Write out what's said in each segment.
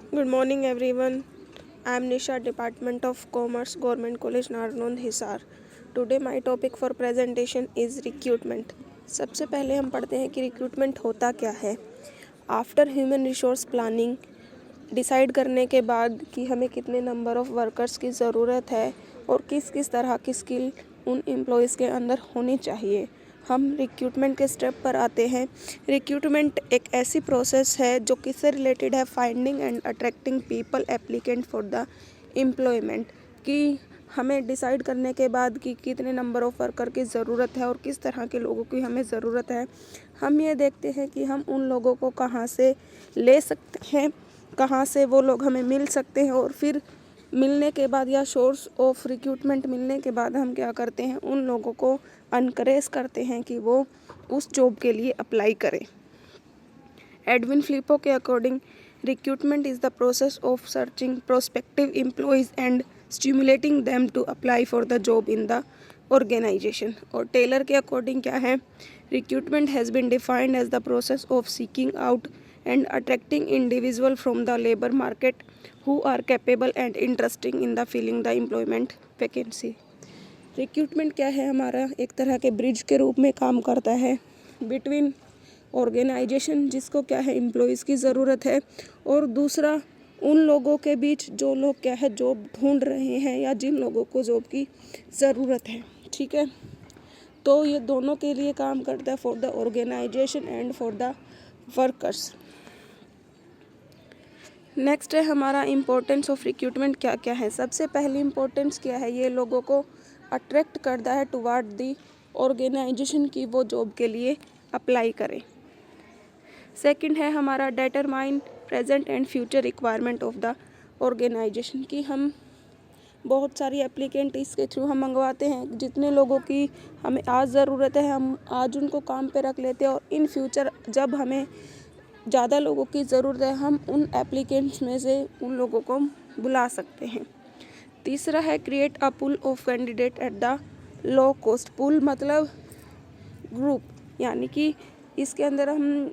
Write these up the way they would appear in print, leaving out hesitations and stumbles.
Good morning, everyone. I am Nisha, Department of Commerce, Government College, Narnond, Hisar. Today, my topic for presentation is recruitment. सबसे पहले हम पढ़ते हैं कि recruitment होता क्या है। After human resource planning decide करने के बाद कि हमें कितने नंबर ऑफ़ वर्कर्स की ज़रूरत है और किस किस तरह की स्किल उन एम्प्लॉयज़ के अंदर होनी चाहिए, हम रिक्रूटमेंट के स्टेप पर आते हैं। रिक्रूटमेंट एक ऐसी प्रोसेस है जो किससे रिलेटेड है, finding and attracting people applicant for the employment, कि हमें डिसाइड करने के बाद कि कितने नंबर ऑफ़ वर्कर की ज़रूरत है और किस तरह के लोगों की हमें ज़रूरत है। हम ये देखते हैं कि हम उन लोगों को कहाँ से ले सकते हैं, कहाँ से वो लोग हमें मिल सकते हैं, और फिर मिलने के बाद या सोर्स ऑफ रिक्रूटमेंट मिलने के बाद हम क्या करते हैं, उन लोगों को अनकरेज करते हैं कि वो उस जॉब के लिए अप्लाई करें। एडविन फ्लिपो के according recruitment is the process of searching prospective employees and stimulating them to apply for the job in the organisation. और टेलर के अकॉर्डिंग क्या है, recruitment has been defined as the process of seeking out and attracting individual from the labor market who are capable and interesting in the filling the employment vacancy। Recruitment क्या है, हमारा एक तरह के bridge के रूप में काम करता है बिटवीन ऑर्गेनाइजेशन जिसको क्या है एम्प्लॉयज़ की ज़रूरत है, और दूसरा उन लोगों के बीच जो लोग क्या है जॉब ढूंढ रहे हैं या जिन लोगों को जॉब की ज़रूरत है। ठीक है, तो ये दोनों के लिए काम करता है, for the organisation and for the workers. Next है हमारा इम्पोर्टेंस ऑफ रिक्रूटमेंट क्या क्या है। सबसे पहली इम्पोर्टेंस क्या है, ये लोगों को अट्रैक्ट करता है टुवार्ड दी ऑर्गेनाइजेशन की वो जॉब के लिए अप्लाई करें। सेकंड है हमारा determine present and future requirement of the organisation, की हम बहुत सारी एप्लीकेंट इसके थ्रू हम मंगवाते हैं, जितने लोगों की हमें आज ज़रूरत है हम आज उनको काम पे रख लेते हैं, और इन फ्यूचर जब हमें ज़्यादा लोगों की ज़रूरत है हम उन एप्लीकेंट्स में से उन लोगों को बुला सकते हैं। तीसरा है create a pool of candidate at the low cost. Pool मतलब ग्रुप, यानी कि इसके अंदर हम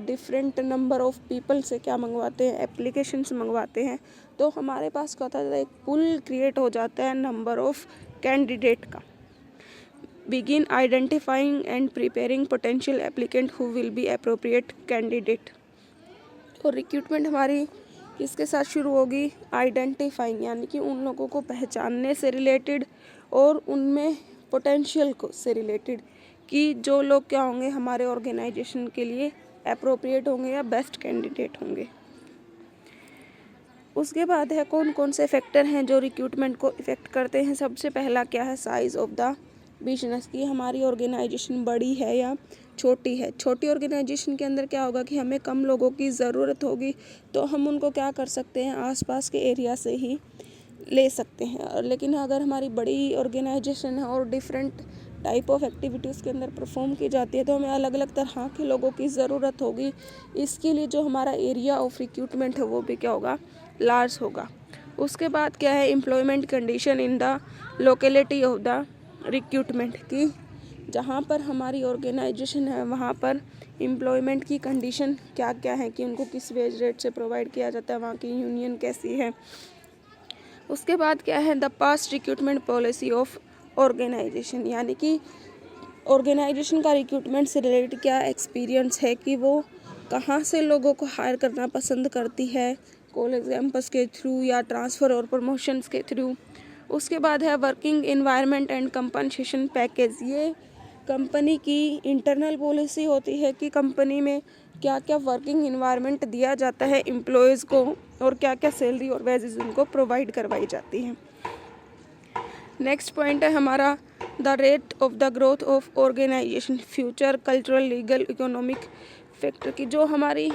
डिफरेंट नंबर ऑफ पीपल से क्या मंगवाते हैं, एप्लीकेशंस मंगवाते हैं, तो हमारे पास क्या होता है, एक पूल क्रिएट हो जाता है नंबर ऑफ कैंडिडेट का। Begin identifying and preparing potential applicant who will be appropriate candidate. और रिक्रूटमेंट हमारी किसके साथ शुरू होगी, आइडेंटिफाइंग, यानी कि उन लोगों को पहचानने से रिलेटेड और उनमें पोटेंशियल को से रिलेटेड, कि जो लोग क्या होंगे हमारे ऑर्गेनाइजेशन के लिए अप्रोप्रिएट होंगे या बेस्ट कैंडिडेट होंगे। उसके बाद है कौन कौन से फैक्टर हैं जो रिक्रूटमेंट को इफ़ेक्ट करते हैं। सबसे पहला क्या है, साइज़ ऑफ द बिजनेस, की हमारी ऑर्गेनाइजेशन बड़ी है या छोटी है। छोटी ऑर्गेनाइजेशन के अंदर क्या होगा कि हमें कम लोगों की ज़रूरत होगी, तो हम उनको क्या कर सकते हैं, आसपास के एरिया से ही ले सकते हैं। लेकिन अगर हमारी बड़ी ऑर्गेनाइजेशन है और डिफरेंट टाइप ऑफ एक्टिविटीज़ के अंदर परफॉर्म की जाती है, तो हमें अलग अलग तरह के लोगों की ज़रूरत होगी। इसके लिए जो हमारा एरिया ऑफ रिक्रूटमेंट है वो भी क्या होगा, लार्ज होगा। उसके बाद क्या है, employment condition in the locality of the recruitment, की जहाँ पर हमारी ऑर्गेनाइजेशन है वहाँ पर एम्प्लॉयमेंट की कंडीशन क्या क्या है, कि उनको किस वेज रेट से प्रोवाइड किया जाता है, वहाँ की यूनियन कैसी है। उसके बाद क्या है, the past recruitment policy of organisation, यानी कि ऑर्गेनाइजेशन का रिक्रूटमेंट से रिलेटेड क्या एक्सपीरियंस है, कि वो कहाँ से लोगों को हायर करना पसंद करती है, कॉलेज कैंपस के थ्रू या ट्रांसफ़र और प्रमोशंस के थ्रू। उसके बाद है working environment and compensation package, ये कंपनी की इंटरनल पॉलिसी होती है कि कंपनी में क्या क्या वर्किंग एनवायरनमेंट दिया जाता है एम्प्लॉयज़ को, और क्या क्या सैलरी और वेजेस उनको प्रोवाइड करवाई जाती हैं। नेक्स्ट पॉइंट है हमारा the rate of the growth of organisation, future cultural legal economic factor, की जो हमारी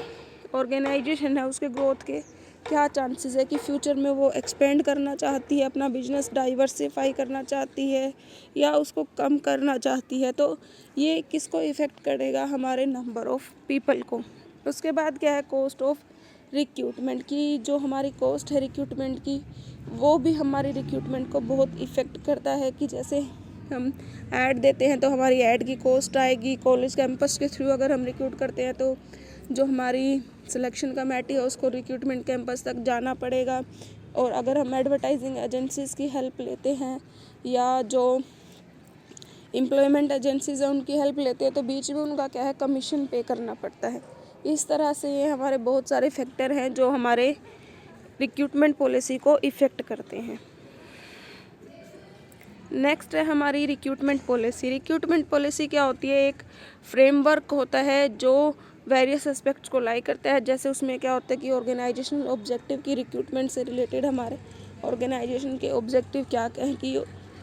ऑर्गेनाइजेशन है उसके ग्रोथ के क्या चांसेस है, कि फ्यूचर में वो एक्सपेंड करना चाहती है, अपना बिजनेस डाइवर्सिफाई करना चाहती है या उसको कम करना चाहती है, तो ये किसको इफ़ेक्ट करेगा, हमारे नंबर ऑफ़ पीपल को। उसके बाद क्या है, कॉस्ट ऑफ रिक्रूटमेंट, की जो हमारी कॉस्ट है रिक्रूटमेंट की वो भी हमारी रिक्रूटमेंट को बहुत इफ़ेक्ट करता है, कि जैसे हम ऐड देते हैं तो हमारी ऐड की कॉस्ट आएगी, कॉलेज कैंपस के थ्रू अगर हम रिक्रूट करते हैं तो जो हमारी सिलेक्शन कमेटी है उसको रिक्रूटमेंट कैंपस तक जाना पड़ेगा। और अगर हम एडवर्टाइजिंग एजेंसीज़ की हेल्प लेते हैं या जो एम्प्लॉयमेंट एजेंसीज़ हैं उनकी हेल्प लेते हैं तो बीच में उनका क्या है, कमीशन पे करना पड़ता है। इस तरह से ये हमारे बहुत सारे फैक्टर हैं जो हमारे रिक्रूटमेंट पॉलिसी को इफ़ेक्ट करते हैं। नेक्स्ट है हमारी रिक्रूटमेंट पॉलिसी। रिक्रूटमेंट पॉलिसी क्या होती है, एक फ्रेमवर्क होता है जो वेरियस एस्पेक्ट्स को लाई करता है। जैसे उसमें क्या होता है कि ऑर्गेनाइजेशनल ऑब्जेक्टिव की रिक्रूटमेंट से रिलेटेड हमारे ऑर्गेनाइजेशन के ऑब्जेक्टिव क्या हैं कि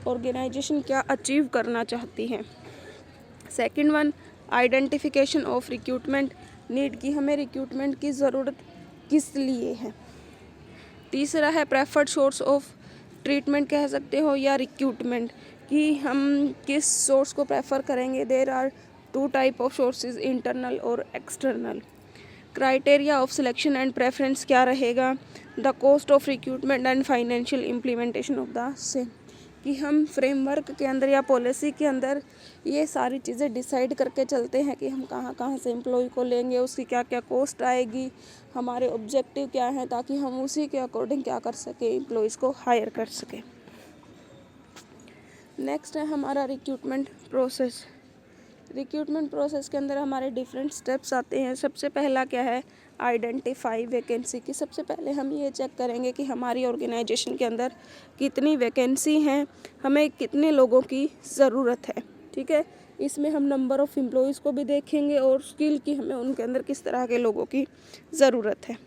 ऑर्गेनाइजेशन क्या अचीव करना चाहती है। Second one, identification of recruitment need की हमें रिक्रूटमेंट की ज़रूरत किस लिए है। तीसरा है प्रेफर्ड सोर्स ऑफ ट्रीटमेंट कह सकते हो या रिक्रूटमेंट कि हम किस सोर्स को प्रेफर करेंगे। There are 2 type of sources, internal और external. Criteria of selection and preference क्या रहेगा। The cost of recruitment and financial implementation of the same कि हम फ्रेमवर्क के अंदर या पॉलिसी के अंदर ये सारी चीज़ें डिसाइड करके चलते हैं कि हम कहाँ कहाँ से एम्प्लॉय को लेंगे, उसकी क्या क्या कॉस्ट आएगी, हमारे ऑब्जेक्टिव क्या है, ताकि हम उसी के अकॉर्डिंग क्या कर सकें, एम्प्लॉयज़ को हायर कर सकें। नेक्स्ट है हमारा रिक्रूटमेंट प्रोसेस। रिक्रूटमेंट प्रोसेस के अंदर हमारे डिफरेंट स्टेप्स आते हैं। सबसे पहला क्या है, आइडेंटिफाई वैकेंसी की। सबसे पहले हम ये चेक करेंगे कि हमारी ऑर्गेनाइजेशन के अंदर कितनी वैकेंसी हैं, हमें कितने लोगों की ज़रूरत है। ठीक है, इसमें हम नंबर ऑफ़ एम्प्लॉयज़ को भी देखेंगे और स्किल की हमें उनके अंदर किस तरह के लोगों की ज़रूरत है।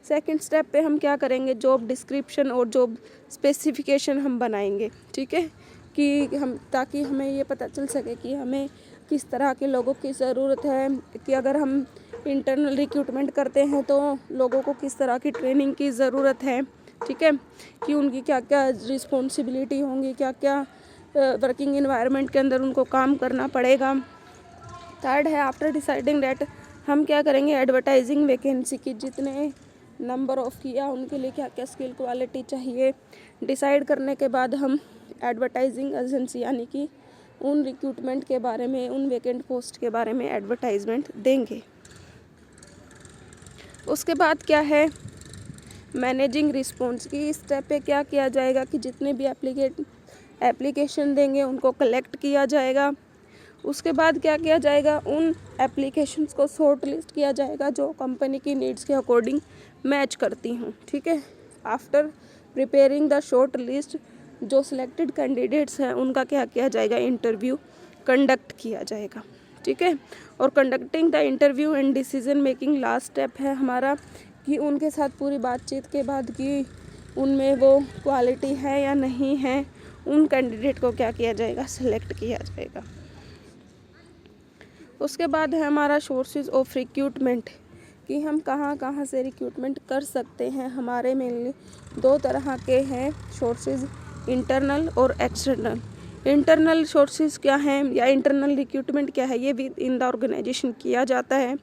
सेकंड स्टेप पे हम क्या करेंगे, जॉब डिस्क्रिप्शन और जॉब स्पेसिफिकेशन हम बनाएंगे। ठीक है, कि हम ताकि हमें ये पता चल सके कि हमें किस तरह के लोगों की ज़रूरत है, कि अगर हम इंटरनल रिक्रूटमेंट करते हैं तो लोगों को किस तरह की ट्रेनिंग की ज़रूरत है। ठीक है, कि उनकी क्या क्या रिस्पॉन्सिबिलिटी होंगी, क्या क्या वर्किंग इन्वायरमेंट के अंदर उनको काम करना पड़ेगा। थर्ड है आफ्टर डिसाइडिंग दैट हम क्या करेंगे, एडवर्टाइजिंग वैकेंसी की जितने नंबर ऑफ़ किया उनके लिए क्या क्या स्किल क्वालिटी चाहिए। डिसाइड करने के बाद हम एडवर्टाइजिंग एजेंसी यानी कि उन रिक्रूटमेंट के बारे में, उन वैकेंट पोस्ट के बारे में एडवर्टाइजमेंट देंगे। उसके बाद क्या है, मैनेजिंग रिस्पॉन्स की। इस स्टेप पे क्या किया जाएगा कि जितने भी एप्लीकेशन देंगे उनको कलेक्ट किया जाएगा। उसके बाद क्या किया जाएगा, उन एप्लीकेशंस को शॉर्ट लिस्ट किया जाएगा जो कंपनी की नीड्स के अकॉर्डिंग मैच करती हूँ। ठीक है, after preparing the short list जो सिलेक्टेड कैंडिडेट्स हैं उनका क्या किया जाएगा, इंटरव्यू कंडक्ट किया जाएगा। ठीक है, और conducting the interview and decision making last step है हमारा कि उनके साथ पूरी बातचीत के बाद कि उनमें वो क्वालिटी है या नहीं है, उन कैंडिडेट को क्या किया जाएगा, सिलेक्ट किया जाएगा। उसके बाद है हमारा सोर्सेज ऑफ रिक्रूटमेंट कि हम कहाँ कहाँ से रिक्रूटमेंट कर सकते हैं। हमारे मेनली 2 तरह के हैं सोर्सेज, इंटरनल और एक्सटर्नल। इंटरनल सोर्सेज क्या हैं या इंटरनल रिक्रूटमेंट क्या है, ये विद इन द ऑर्गेनाइजेशन किया जाता है।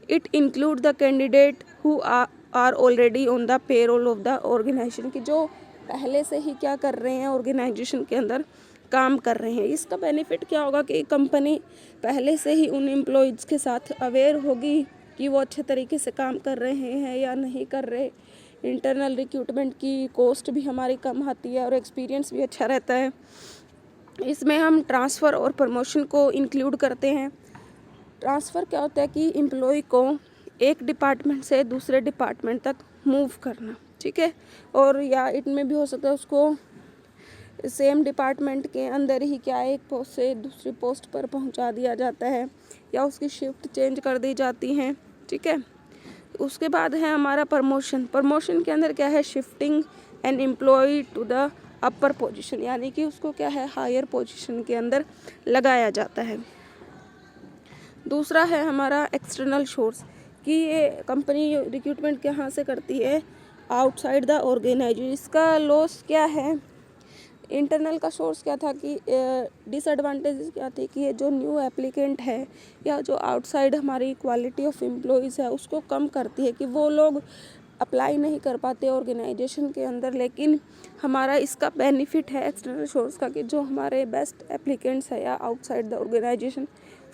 It include the candidate who are already on the payroll of the organisation कि जो पहले से ही क्या कर रहे हैं, ऑर्गेनाइजेशन के अंदर काम कर रहे हैं। इसका बेनिफिट क्या होगा कि कंपनी पहले से ही उन एम्प्लॉयज़ के साथ अवेयर होगी कि वो अच्छे तरीके से काम कर रहे हैं या नहीं कर रहे। इंटरनल रिक्रूटमेंट की कॉस्ट भी हमारी कम आती है और एक्सपीरियंस भी अच्छा रहता है। इसमें हम ट्रांसफ़र और प्रमोशन को इंक्लूड करते हैं। ट्रांसफ़र क्या होता है कि एम्प्लॉय को एक डिपार्टमेंट से दूसरे डिपार्टमेंट तक मूव करना। ठीक है, और या इनमें भी हो सकता है उसको सेम डिपार्टमेंट के अंदर ही क्या एक पोस्ट से दूसरी पोस्ट पर पहुंचा दिया जाता है या उसकी शिफ्ट चेंज कर दी जाती हैं। ठीक है, उसके बाद है हमारा प्रमोशन। प्रमोशन के अंदर क्या है, shifting an employee to the upper position यानी कि उसको क्या है, हायर पोजीशन के अंदर लगाया जाता है। दूसरा है हमारा एक्सटर्नल सोर्स कि ये कंपनी रिक्रूटमेंट कहाँ से करती है, आउटसाइड द ऑर्गेनाइजेशन। इसका लॉस क्या है, इंटरनल का सोर्स क्या था कि डिसएडवांटेजेस क्या थी कि ये जो न्यू एप्लीकेंट है या जो आउटसाइड हमारी क्वालिटी ऑफ एम्प्लॉयज़ है उसको कम करती है कि वो लोग अप्लाई नहीं कर पाते ऑर्गेनाइजेशन के अंदर। लेकिन हमारा इसका बेनिफिट है एक्सटर्नल सोर्स का कि जो हमारे बेस्ट एप्लीकेंट्स है या आउटसाइड द ऑर्गेनाइजेशन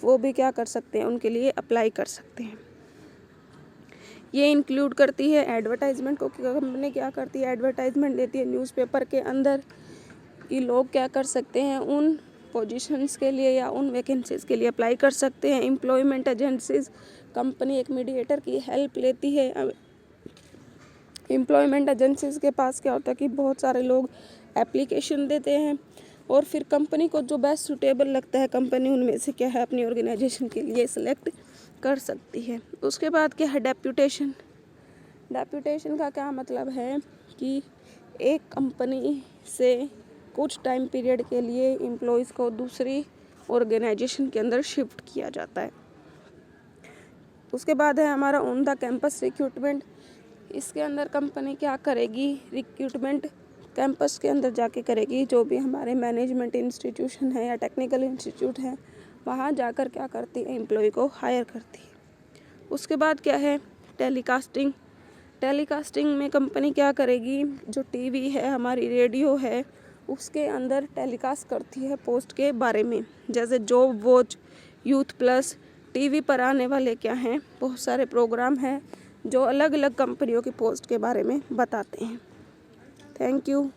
वो भी क्या कर सकते हैं, उनके लिए अप्लाई कर सकते हैं। ये इंक्लूड करती है एडवर्टाइजमेंट को। कंपनी क्या करती है, एडवर्टाइजमेंट देती है न्यूज़पेपर के अंदर कि लोग क्या कर सकते हैं, उन पोजीशंस के लिए या उन वैकेंसीज़ के लिए अप्लाई कर सकते हैं। एम्प्लॉयमेंट एजेंसीज, कंपनी एक मीडिएटर की हेल्प लेती है। एम्प्लॉयमेंट एजेंसीज के पास क्या होता है कि बहुत सारे लोग एप्लीकेशन देते हैं और फिर कंपनी को जो बेस्ट सूटेबल लगता है, कंपनी उनमें से क्या है अपनी ऑर्गेनाइजेशन के लिए सेलेक्ट कर सकती है। उसके बाद क्या है, डेप्यूटेशन। डेप्यूटेशन का क्या मतलब है कि एक कंपनी से कुछ टाइम पीरियड के लिए एम्प्लॉयज़ को दूसरी ऑर्गेनाइजेशन के अंदर शिफ्ट किया जाता है। उसके बाद है हमारा ऑन द कैंपस रिक्रूटमेंट। इसके अंदर कंपनी क्या करेगी, रिक्रूटमेंट कैंपस के अंदर जाके करेगी। जो भी हमारे मैनेजमेंट इंस्टीट्यूशन है या टेक्निकल इंस्टीट्यूट है, वहाँ जाकर क्या करती है, एम्प्लॉय को हायर करती है। उसके बाद क्या है, टेलीकास्टिंग। टेलीकास्टिंग में कंपनी क्या करेगी, जो टीवी है, हमारी रेडियो है, उसके अंदर टेलीकास्ट करती है पोस्ट के बारे में। जैसे job watch, youth plus, TV पर आने वाले क्या हैं, बहुत सारे प्रोग्राम हैं जो अलग अलग कंपनियों की पोस्ट के बारे में बताते हैं। Thank you.